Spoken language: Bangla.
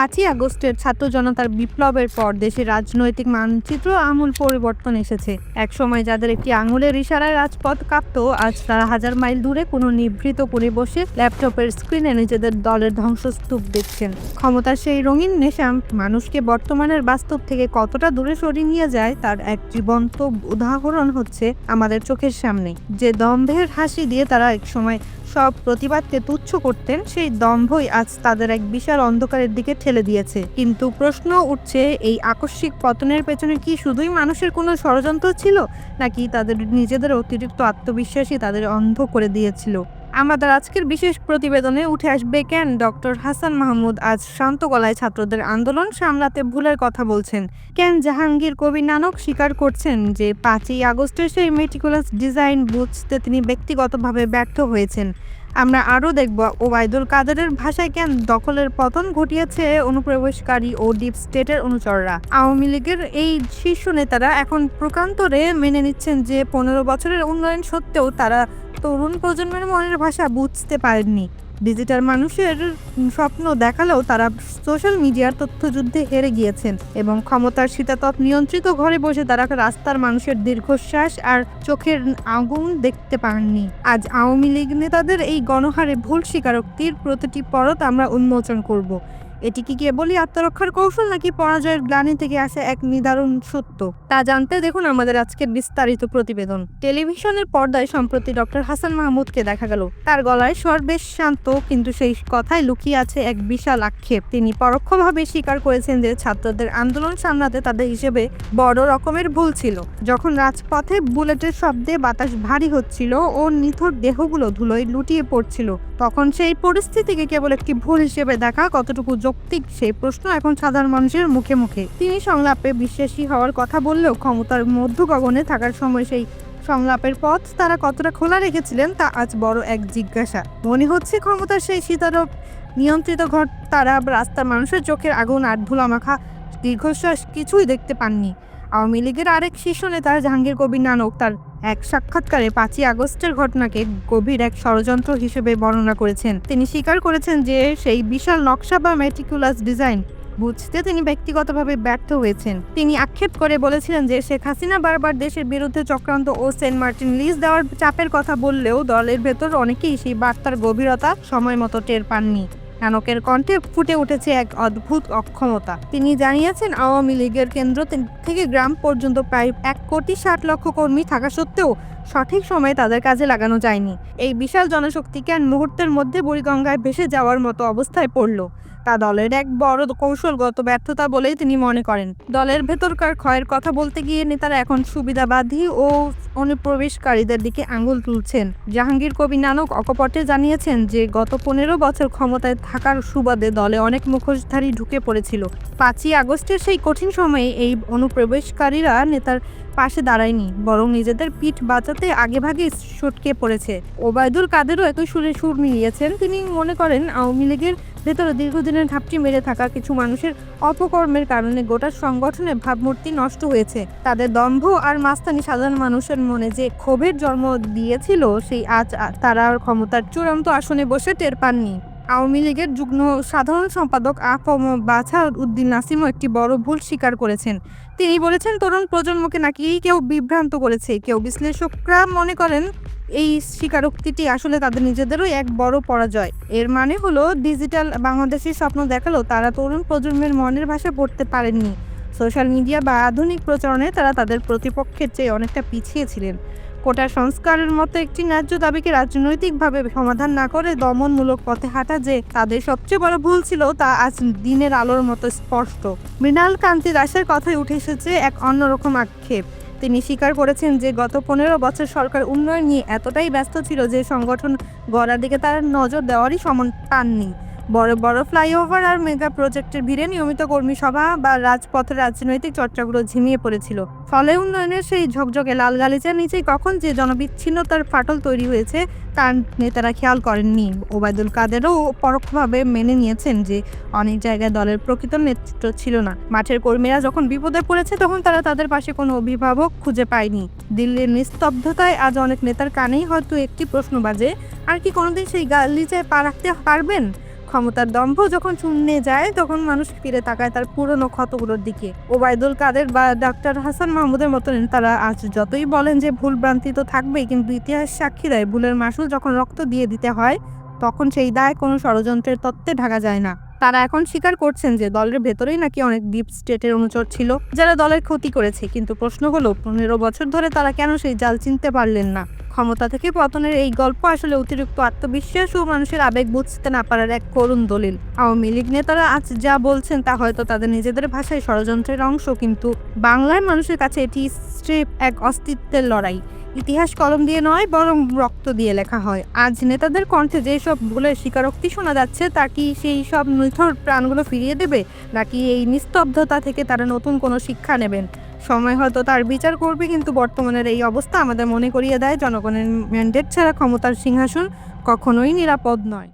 5ই আগস্টের ছাত্র জনতার বিপ্লবের পর দেশের রাজনৈতিক মানচিত্র আমূল পরিবর্তন এসেছে। একসময় যাদের একটি আঙুলের ইশারায় রাজপথ কাঁপত, আজ তারা হাজার মাইল দূরে কোনো নিভৃত কোণে বসে ল্যাপটপের স্ক্রিনে নিজেদের দলের ধ্বংসস্তূপ দেখছেন। ক্ষমতার সেই রঙিন নেশা মানুষকে বর্তমানের বাস্তব থেকে কতটা দূরে সরিয়ে নিয়ে যায় তার এক জীবন্ত উদাহরণ হচ্ছে আমাদের চোখের সামনে। যে দম্ভের হাসি দিয়ে তারা একসময় সব প্রতিবাদকে তুচ্ছ করতেন, সেই দম্ভই আজ তাদের এক বিশাল অন্ধকারের দিকে ঠেলে দিয়েছে। কিন্তু প্রশ্ন উঠছে, এই আকস্মিক পতনের পেছনে কি শুধুই মানুষের কোনো ষড়যন্ত্র ছিল, নাকি তাদের নিজেদের অতিরিক্ত আত্মবিশ্বাসী তাদের অন্ধ করে দিয়েছিল? আমাদের আজকের বিশেষ প্রতিবেদনে উঠে আসবে কেন ডক্টর হাসান মাহমুদ আজ শান্ত গলায় ছাত্রদের আন্দোলন সামলাতে ভুলের কথা বলছেন, কেন জাহাঙ্গীর কবির নানক স্বীকার করছেন যে 5ই আগস্টের সেই মেটিকুলাস ডিজাইন বুঝতে তিনি ব্যক্তিগতভাবে ব্যর্থ হয়েছেন। আমরা আরও দেখব ওবায়দুল কাদেরের ভাষায় কেন দখলের পতন ঘটিয়েছে অনুপ্রবেশকারী ও ডিপ স্টেটের অনুচররা। আওয়ামী লীগের এই শীর্ষ নেতারা এখন প্রকান্তরে মেনে নিচ্ছেন যে 15 বছরের উন্নয়ন সত্ত্বেও তারা তরুণ প্রজন্মের মনের ভাষা বুঝতে পারেননি। ডিজিটাল মানুষের স্বপ্ন দেখালেও তারা সোশ্যাল মিডিয়ার তথ্যযুদ্ধে হেরে গিয়েছেন এবং ক্ষমতার শীতাতপ নিয়ন্ত্রিত ঘরে বসে তারা রাস্তার মানুষের দীর্ঘশ্বাস আর চোখের আগুন দেখতে পাননি। আজ আওয়ামী লীগ নেতাদের এই গণহারে ভুল স্বীকারোক্তির প্রতিটি পরত আমরা উন্মোচন করব। এটি কি কেবলই আত্মরক্ষার কৌশল, নাকি পরাজয়ের গ্লানি থেকে আসে এক নিদারুণ সত্য? তা জানতে দেখুন আমাদের আজকের বিস্তারিত প্রতিবেদন। টেলিভিশনের পর্দায় সম্প্রতি ডক্টর হাসান মাহমুদকে দেখা গেল। তার গলায় স্বর বেশ শান্ত, কিন্তু সেই কথায় লুকিয়ে আছে এক বিশাল আক্ষেপ। তিনি পরোক্ষভাবে স্বীকার করেছেন যে ছাত্রদের আন্দোলন সামলাতে তাদের হিসেবে বড় রকমের ভুল ছিল। যখন রাজপথে বুলেটের শব্দে বাতাস ভারী হচ্ছিল ও নিথর দেহগুলো ধুলোয় লুটিয়ে পড়ছিল, তখন সেই পরিস্থিতিকে কেবল একটি ভুল হিসেবে দেখা কতটুকু যৌক্তিক, সেই প্রশ্ন এখন সাধারণ মানুষের মুখে মুখে। তিনি সংলাপে বিশ্বাসী হওয়ার কথা বললেও ক্ষমতার মধ্য গগনে থাকার সময় সেই সংলাপের পথ তারা কতটা খোলা রেখেছিলেন তা আজ বড় এক জিজ্ঞাসা। মনে হচ্ছে ক্ষমতার সেই শীতারপ নিয়ন্ত্রিত ঘর তারা রাস্তার মানুষের চোখের আগুন আর ধুলামাখা দীর্ঘশ্বাস কিছুই দেখতে পাননি। আওয়ামী লীগের আরেক শীর্ষ নেতা জাহাঙ্গীর কবির নানক তার এক সাক্ষাৎকারে 5ই আগস্টের ঘটনাকে গভীর এক ষড়যন্ত্র হিসেবে বর্ণনা করেছেন। তিনি স্বীকার করেছেন যে সেই বিশাল নকশা বা মেটিকুলাস ডিজাইন বুঝতে তিনি ব্যক্তিগতভাবে ব্যর্থ হয়েছেন। তিনি আক্ষেপ করে বলেছিলেন যে শেখ হাসিনা বারবার দেশের বিরুদ্ধে চক্রান্ত ও সেন্ট মার্টিন লিজ দেওয়ার চাপের কথা বললেও দলের ভেতর অনেকেই সেই বার্তার গভীরতা সময় মতো টের পাননি। নানকের কণ্ঠে ফুটে উঠেছে এক অদ্ভুত অক্ষমতা। তিনি জানিয়েছেন, আওয়ামী লীগের কেন্দ্র থেকে গ্রাম পর্যন্ত প্রায় 1,60,00,000 কর্মী থাকা সত্ত্বেও সঠিক সময়ে তাদের কাজে লাগানো যায়নি। এই বিশাল জনশক্তিকে মুহূর্তের মধ্যে বুড়িগঙ্গায় ভেসে যাওয়ার মতো অবস্থায় পড়ল। তা দলের এক বড় কৌশলগত ব্যর্থতা বলেই তিনি মনে করেন। দলের ভেতরকার ক্ষয়ের কথা বলতে গিয়ে নেতারা এখন সুবিধাবাদী ও অনুপ্রবেশকারীদের দিকে আঙুল তুলছেন। জাহাঙ্গীর কবির নানক অকপটে জানিয়েছেন যে গত 15 বছর ক্ষমতায় থাকার সুবাদে দলে অনেক মুখোশধারী ঢুকে পড়েছিল। 5ই আগস্টের সেই কঠিন সময়ে এই অনুপ্রবেশকারীরা নেতার পাশে দাঁড়ায়নি, বরং নিজেদের পিঠ বাঁচাতে আগেভাগে সটকে পড়েছে। ওবায়দুল কাদেরও একই সুরে সুর মিলিয়েছেন। তিনি মনে করেন আওয়ামী লীগের ভেতরে দীর্ঘদিনের ঘাপটি মেরে থাকা কিছু মানুষের অপকর্মের কারণে গোটা সংগঠনের ভাবমূর্তি নষ্ট হয়েছে। তাদের দম্ভ আর মাস্তানি সাধারণ মানুষের মনে যে ক্ষোভের জন্ম দিয়েছিল, সেই আজ তারা ক্ষমতার চূড়ান্ত আসনে বসে টের পাননি। আওয়ামী লীগের যুগ্ম সাধারণ সম্পাদক আ.ক.ম. বাছার উদ্দিন নাসিমও একটি বড় ভুল স্বীকার করেছেন। তিনি বলেছেন, তরুণ প্রজন্মকে নাকি কেউ বিভ্রান্ত করেছে। কেউ বিশ্লেষকরা মনে করেন এই স্বীকারোক্তিটি আসলে তাদের নিজেদেরও এক বড় পরাজয়। এর মানে হলো ডিজিটাল বাংলাদেশের স্বপ্ন দেখালেও তারা তরুণ প্রজন্মের মনের ভাষা পড়তে পারেননি। সোশ্যাল মিডিয়া বা আধুনিক প্রচারণে তারা তাদের প্রতিপক্ষের চেয়ে অনেকটা পিছিয়ে ছিলেন। কোটা সংস্কারের মতো একটি ন্যায্য দাবিকে রাজনৈতিকভাবে সমাধান না করে দমনমূলক পথে হাঁটা যে তাদের সবচেয়ে বড় ভুল ছিল, তা আজ দিনের আলোর মতো স্পষ্ট। মৃণাল কান্তি দাসের কথায় উঠে এসেছে এক অন্যরকম আক্ষেপ। তিনি স্বীকার করেছেন যে গত 15 বছর সরকার উন্নয়ন নিয়ে এতটাই ব্যস্ত ছিল যে সংগঠন গড়ার দিকে তারা নজর দেওয়ারই সময় পাননি। বড় বড় ফ্লাইওভার আর মেগা প্রজেক্টের ভিড়ে নিয়মিত কর্মী সভা বা রাজপথের রাজনৈতিক চর্চাগুলো ঝিমিয়ে পড়েছিল। ফলে উন্নয়নের সেই ঝকঝকে লাল গালিচার নিচেই কখন যে জনবিচ্ছিন্নতার ফাটল তৈরি হয়েছে তার নেতারা খেয়াল করেননি। ওবায়দুল কাদেরও পরোক্ষভাবে মেনে নিয়েছেন যে অনেক জায়গায় দলের প্রকৃত নেতৃত্ব ছিল না। মাঠের কর্মীরা যখন বিপদে পড়েছে তখন তারা তাদের পাশে কোনো অভিভাবক খুঁজে পায়নি। দিল্লির নিস্তব্ধতায় আজ অনেক নেতার কানেই হয়তো একটি প্রশ্ন বাজে, আর কি কোনোদিন সেই গালিচায় পা রাখতে পারবেন? ক্ষমতার দম্ভ যখন শূন্যে যায় তখন মানুষ ফিরে তাকায় তার পুরনো ক্ষতগুলোর দিকে। ওবায়দুল কাদের বা ডক্টর হাসান মাহমুদের মতো তারা আজ যতই বলেন যে ভুল ভ্রান্তি তো থাকবেই, কিন্তু ইতিহাস সাক্ষী দেয় ভুলের মাসুল যখন রক্ত দিয়ে দিতে হয় তখন সেই দায় কোনো ষড়যন্ত্রের তত্ত্বে ঢাকা যায় না। তারা এখন স্বীকার করছেন যে দলের ভেতরেই নাকি অনেক ডিপ স্টেটের অনুচর ছিল যারা দলের ক্ষতি করেছে, কিন্তু প্রশ্ন হলো 15 বছর ধরে তারা কেন সেই জাল চিনতে পারলেন না? ক্ষমতা থেকে পতনের এই গল্প আসলে অতিরিক্ত আত্মবিশ্বাস ও মানুষের আবেগ বুঝতে না পারার এক করুণ দলিল। আওয়ামী লীগ নেতারা আজ যা বলছেন তা হয়তো তাদের নিজেদের ভাষায় ষড়যন্ত্রের অংশ, কিন্তু বাংলার মানুষের কাছে এটি স্রেফ এক অস্তিত্বের লড়াই। ইতিহাস কলম দিয়ে নয় বরং রক্ত দিয়ে লেখা হয়। আজ নেতাদের কণ্ঠে যেসব ভুলের স্বীকারোক্তি শোনা যাচ্ছে তা কি সেই সব নিথর প্রাণগুলো ফিরিয়ে দেবে, নাকি এই নিস্তব্ধতা থেকে তারা নতুন কোনো শিক্ষা নেবেন? সময় হয়তো তার বিচার করবে, কিন্তু বর্তমানের এই অবস্থা আমাদের মনে করিয়ে দেয় জনগণের ম্যান্ডেট ছাড়া ক্ষমতার সিংহাসন কখনোই নিরাপদ নয়।